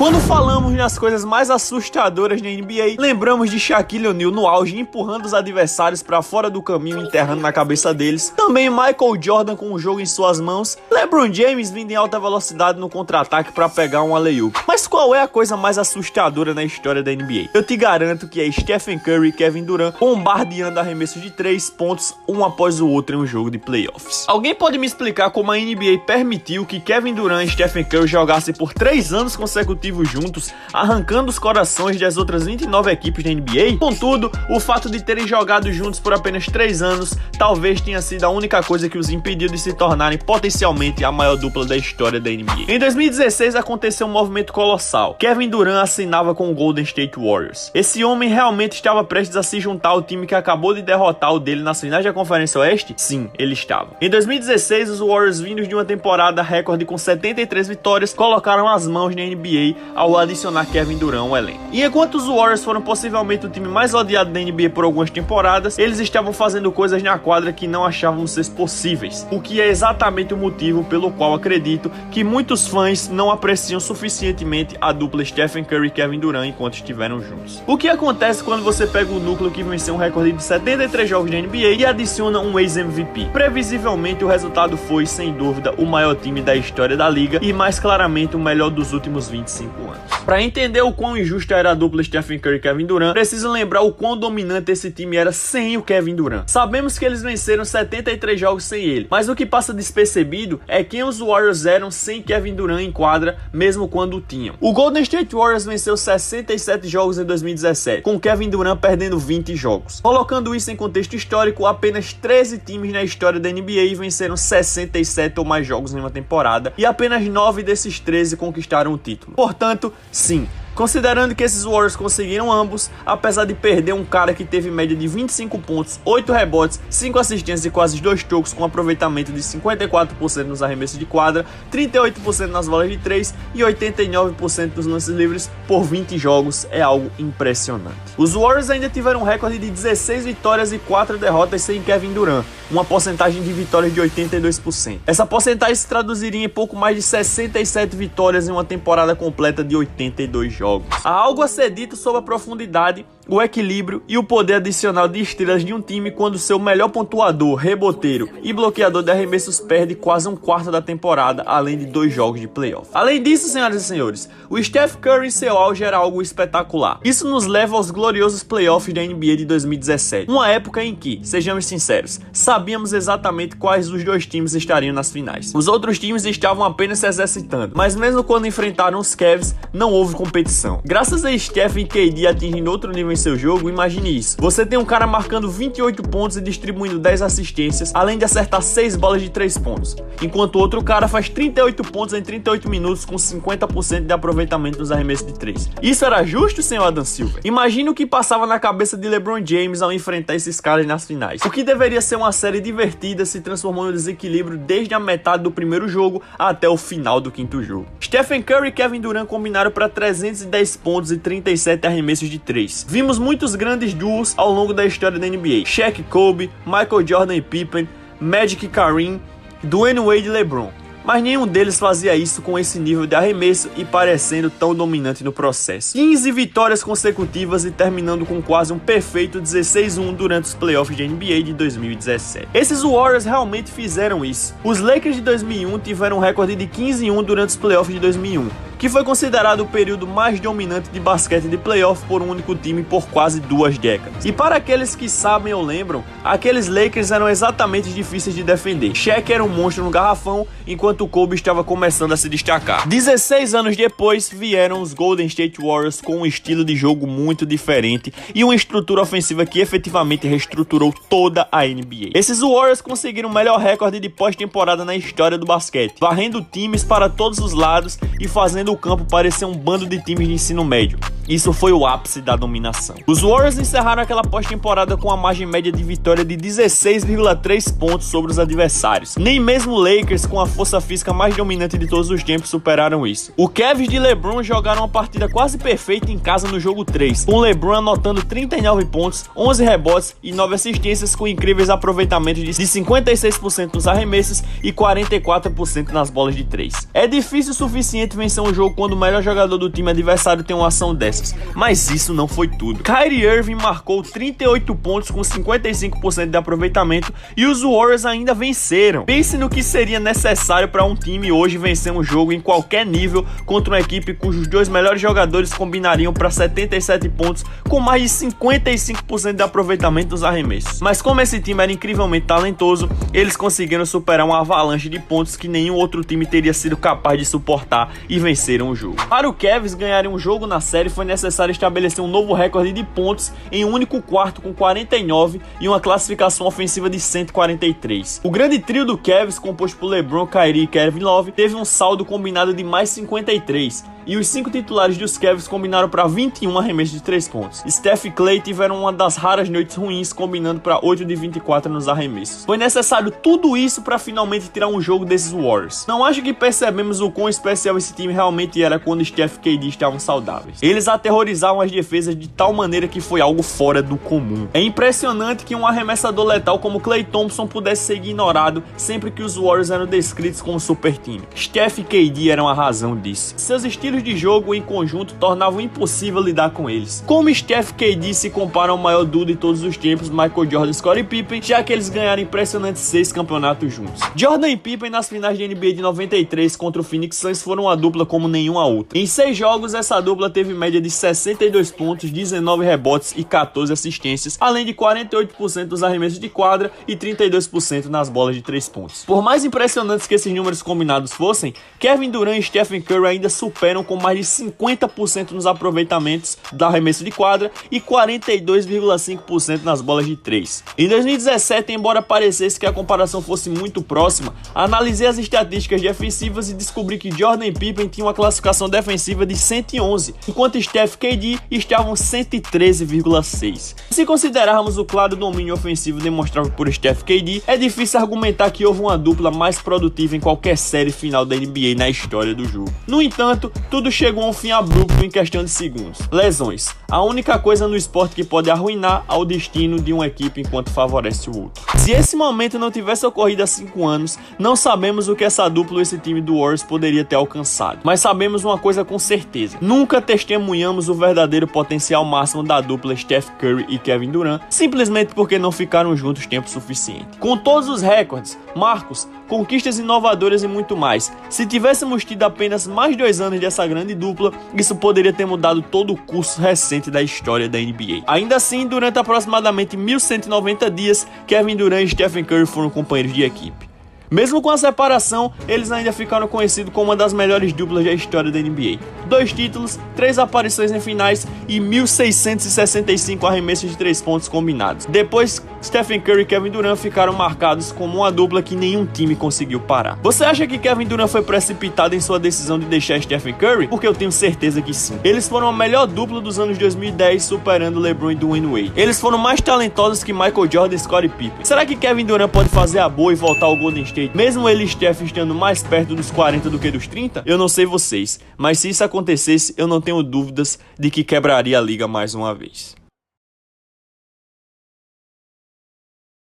Quando falamos nas coisas mais assustadoras da NBA, lembramos de Shaquille O'Neal no auge, empurrando os adversários para fora do caminho, enterrando na cabeça deles. Também Michael Jordan com o jogo em suas mãos. LeBron James vindo em alta velocidade no contra-ataque para pegar um alley-oop. Mas qual é a coisa mais assustadora na história da NBA? Eu te garanto que é Stephen Curry e Kevin Durant bombardeando arremessos de 3 pontos um após o outro em um jogo de playoffs. Alguém pode me explicar como a NBA permitiu que Kevin Durant e Stephen Curry jogassem por 3 anos consecutivos juntos, arrancando os corações das outras 29 equipes da NBA? Contudo, o fato de terem jogado juntos por apenas 3 anos talvez tenha sido a única coisa que os impediu de se tornarem potencialmente a maior dupla da história da NBA. Em 2016 aconteceu um movimento colossal. Kevin Durant assinava com o Golden State Warriors. Esse homem realmente estava prestes a se juntar ao time que acabou de derrotar o dele nas finais da Conferência Oeste? Sim, ele estava. Em 2016, os Warriors, vindos de uma temporada recorde com 73 vitórias, colocaram as mãos na NBA ao adicionar Kevin Durant ao elenco. E enquanto os Warriors foram possivelmente o time mais odiado da NBA por algumas temporadas, eles estavam fazendo coisas na quadra que não achávamos ser possíveis, o que é exatamente o motivo pelo qual acredito que muitos fãs não apreciam suficientemente a dupla Stephen Curry e Kevin Durant enquanto estiveram juntos. O que acontece quando você pega o núcleo que venceu um recorde de 73 jogos da NBA e adiciona um ex-MVP? Previsivelmente o resultado foi, sem dúvida, o maior time da história da liga e mais claramente o melhor dos últimos 25 anos. Para entender o quão injusta era a dupla Stephen Curry e Kevin Durant, preciso lembrar o quão dominante esse time era sem o Kevin Durant. Sabemos que eles venceram 73 jogos sem ele, mas o que passa despercebido é quem os Warriors eram sem Kevin Durant em quadra, mesmo quando o tinham. O Golden State Warriors venceu 67 jogos em 2017, com Kevin Durant perdendo 20 jogos. Colocando isso em contexto histórico, apenas 13 times na história da NBA venceram 67 ou mais jogos em uma temporada, e apenas 9 desses 13 conquistaram o título. Portanto, sim, considerando que esses Warriors conseguiram ambos, apesar de perder um cara que teve média de 25 pontos, 8 rebotes, 5 assistências e quase 2 tocos com aproveitamento de 54% nos arremessos de quadra, 38% nas bolas de 3 e 89% dos lances livres por 20 jogos, é algo impressionante. Os Warriors ainda tiveram um recorde de 16 vitórias e 4 derrotas sem Kevin Durant, uma porcentagem de vitórias de 82%. Essa porcentagem se traduziria em pouco mais de 67 vitórias em uma temporada completa de 82 jogos. Há algo a ser dito sobre a profundidade, o equilíbrio e o poder adicional de estrelas de um time quando seu melhor pontuador, reboteiro e bloqueador de arremessos perde quase um quarto da temporada, além de 2 jogos de playoff. Além disso, senhoras e senhores, o Steph Curry em seu auge era algo espetacular. Isso nos leva aos gloriosos playoffs da NBA de 2017, uma época em que, sejamos sinceros, sabíamos exatamente quais dos dois times estariam nas finais. Os outros times estavam apenas se exercitando, mas mesmo quando enfrentaram os Cavs, não houve competição. Graças a Steph e KD atingindo outro nível em seu jogo, imagine isso. Você tem um cara marcando 28 pontos e distribuindo 10 assistências, além de acertar 6 bolas de 3 pontos, enquanto o outro cara faz 38 pontos em 38 minutos com 50% de aproveitamento nos arremessos de 3. Isso era justo, senhor Adam Silver? Imagine o que passava na cabeça de LeBron James ao enfrentar esses caras nas finais. O que deveria ser uma série divertida se transformou em um desequilíbrio desde a metade do primeiro jogo até o final do quinto jogo. Stephen Curry e Kevin Durant combinaram para 310 pontos e 37 arremessos de 3. Vimos muitos grandes duos ao longo da história da NBA. Shaq e Kobe, Michael Jordan e Pippen, Magic e Kareem, Dwayne Wade e LeBron. Mas nenhum deles fazia isso com esse nível de arremesso e parecendo tão dominante no processo. 15 vitórias consecutivas e terminando com quase um perfeito 16-1 durante os playoffs de NBA de 2017. Esses Warriors realmente fizeram isso. Os Lakers de 2001 tiveram um recorde de 15-1 durante os playoffs de 2001. Que foi considerado o período mais dominante de basquete de playoff por um único time por quase 2 décadas. E para aqueles que sabem ou lembram, aqueles Lakers eram exatamente difíceis de defender. Shaq era um monstro no garrafão, enquanto o Kobe estava começando a se destacar. 16 anos depois, vieram os Golden State Warriors com um estilo de jogo muito diferente e uma estrutura ofensiva que efetivamente reestruturou toda a NBA. Esses Warriors conseguiram o melhor recorde de pós-temporada na história do basquete, varrendo times para todos os lados e fazendo o campo parecer um bando de times de ensino médio. Isso foi o ápice da dominação. Os Warriors encerraram aquela pós-temporada com a margem média de vitória de 16,3 pontos sobre os adversários. Nem mesmo o Lakers, com a força física mais dominante de todos os tempos, superaram isso. O Cavs de LeBron jogaram uma partida quase perfeita em casa no jogo 3, com LeBron anotando 39 pontos, 11 rebotes e 9 assistências, com incríveis aproveitamentos de 56% nos arremessos e 44% nas bolas de 3. É difícil o suficiente vencer um jogo quando o melhor jogador do time adversário tem uma ação dessas, mas isso não foi tudo. Kyrie Irving marcou 38 pontos com 55% de aproveitamento e os Warriors ainda venceram. Pense no que seria necessário para um time hoje vencer um jogo em qualquer nível contra uma equipe cujos dois melhores jogadores combinariam para 77 pontos com mais de 55% de aproveitamento nos arremessos. Mas como esse time era incrivelmente talentoso, eles conseguiram superar uma avalanche de pontos que nenhum outro time teria sido capaz de suportar e venceram o jogo. Para o Cavs ganharem um jogo na série, foi necessário estabelecer um novo recorde de pontos em um único quarto com 49 e uma classificação ofensiva de 143. O grande trio do Cavs, composto por LeBron, Kyrie e Kevin Love, teve um saldo combinado de mais 53, e os 5 titulares dos Cavs combinaram para 21 arremessos de 3 pontos. Steph e Klay tiveram uma das raras noites ruins, combinando para 8 de 24 nos arremessos. Foi necessário tudo isso para finalmente tirar um jogo desses Warriors. Não acho que percebemos o quão especial esse time realmente era quando Steph e KD estavam saudáveis. Eles aterrorizavam as defesas de tal maneira que foi algo fora do comum. É impressionante que um arremessador letal como Klay Thompson pudesse ser ignorado sempre que os Warriors eram descritos como super time. Steph e KD eram a razão disso. Seus estilos de jogo em conjunto tornavam impossível lidar com eles. Como Steph e KD se comparam ao maior duo de todos os tempos, Michael Jordan e Scottie Pippen, já que eles ganharam impressionantes 6 campeonatos juntos. Jordan e Pippen nas finais de NBA de 93 contra o Phoenix Suns foram uma dupla como nenhuma outra. Em 6 jogos, essa dupla teve média de 62 pontos, 19 rebotes e 14 assistências, além de 48% dos arremessos de quadra e 32% nas bolas de 3 pontos. Por mais impressionantes que esses números combinados fossem, Kevin Durant e Stephen Curry ainda superam com mais de 50% nos aproveitamentos do arremesso de quadra e 42,5% nas bolas de 3. Em 2017, embora parecesse que a comparação fosse muito próxima, analisei as estatísticas defensivas e descobri que Jordan e Pippen tinham uma classificação defensiva de 111, enquanto Steph e KD estavam 113,6. Se considerarmos o claro domínio ofensivo demonstrado por Steph e KD, é difícil argumentar que houve uma dupla mais produtiva em qualquer série final da NBA na história do jogo. No entanto, tudo chegou a um fim abrupto em questão de segundos. Lesões. A única coisa no esporte que pode arruinar ao destino de uma equipe enquanto favorece o outro. Se esse momento não tivesse ocorrido há 5 anos, não sabemos o que essa dupla ou esse time do Warriors poderia ter alcançado. Mas sabemos uma coisa com certeza. Nunca testemunhamos o verdadeiro potencial máximo da dupla Steph Curry e Kevin Durant, simplesmente porque não ficaram juntos tempo suficiente. Com todos os recordes, marcos, conquistas inovadoras e muito mais, se tivéssemos tido apenas mais 2 anos dessa grande dupla, isso poderia ter mudado todo o curso recente da história da NBA. Ainda assim, durante aproximadamente 1190 dias, Kevin Durant e Stephen Curry foram companheiros de equipe. Mesmo com a separação, eles ainda ficaram conhecidos como uma das melhores duplas da história da NBA. 2 títulos, 3 aparições em finais e 1.665 arremessos de 3 pontos combinados. Depois, Stephen Curry e Kevin Durant ficaram marcados como uma dupla que nenhum time conseguiu parar. Você acha que Kevin Durant foi precipitado em sua decisão de deixar Stephen Curry? Porque eu tenho certeza que sim. Eles foram a melhor dupla dos anos 2010, superando LeBron e Dwayne Wade. Eles foram mais talentosos que Michael Jordan e Scottie Pippen. Será que Kevin Durant pode fazer a boa e voltar ao Golden State? Mesmo ele e Steph estando mais perto dos 40 do que dos 30? Eu não sei vocês, mas se isso acontecesse, eu não tenho dúvidas de que quebraria a liga mais uma vez.